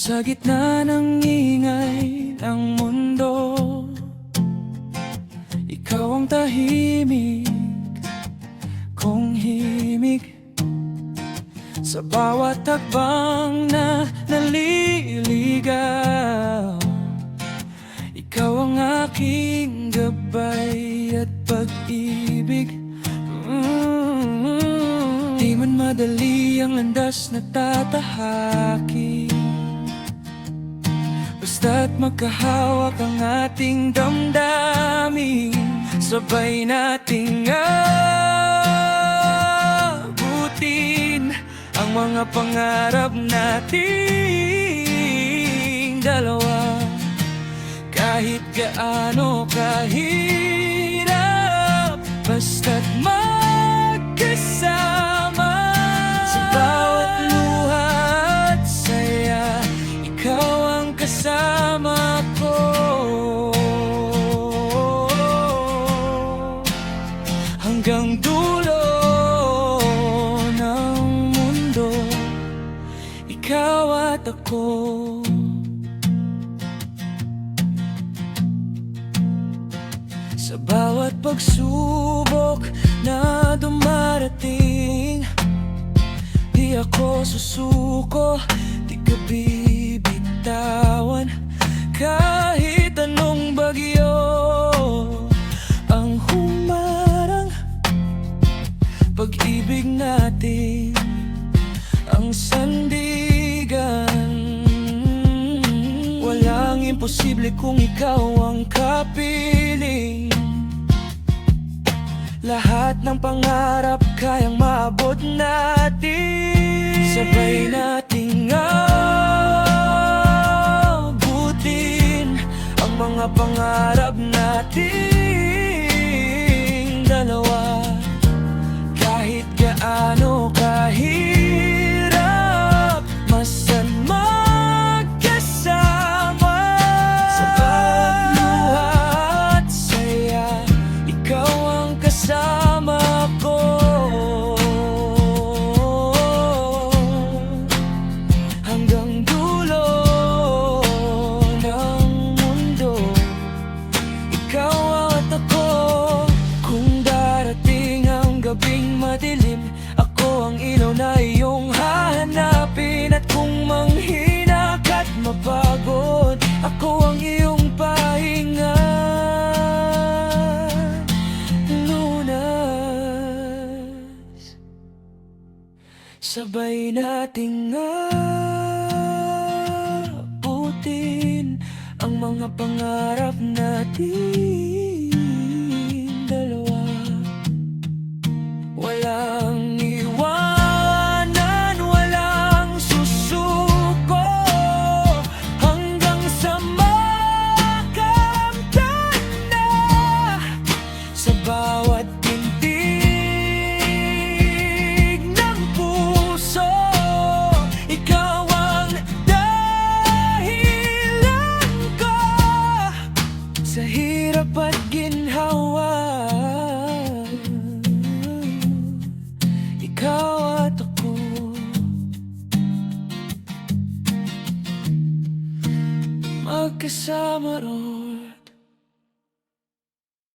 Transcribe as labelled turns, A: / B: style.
A: Sa gitna ng ingay ng mundo, ikaw ang tahimik kong himig. Sa bawat hakbang na naliligaw, ikaw ang aking gabay at pag-ibig. Di man madali ang landas na tatahakin, basta't magkahawak ang ating damdamin. Sabay nating abutin ang mga pangarap nating dalawa. Kahit gaano kahirap, basta't magkasama. Sa bawat luha at saya, ikaw ang kasama ko. Hanggang dulo ng mundo, ikaw at ako. Sa bawat pagsubok na dumarating, di ako susuko, di ka bibitawan. Kahit anong bagyo ang humarang, pag-ibig natin ang sandigan. Walang imposible kung ikaw ang kapiling. Lahat ng pangarap kayang maabot natin. Sabay nating abutin ang mga pangarap nating dalawa. Kahit gaano kahirap, basta't magkasama. Sa bawat luha at saya, ikaw ang kasama ko. Hanggang dulo ng mundo, ikaw at ako. Kung darating ang gabing madilim, ako ang ilaw na iyong hahanapin. At kung manghina ka't mapagod, ako ang iyong pahinga. Lunas, sabay nating abutin ang mga pangarap natin dalawa. Walang iwanan, walang susuko, hanggang sa makamtan na. Sa bawat tintig ng puso, ikaw ang dahilan ko. Sa hirap at ginhawa, ikaw at ako. Magkasama ron.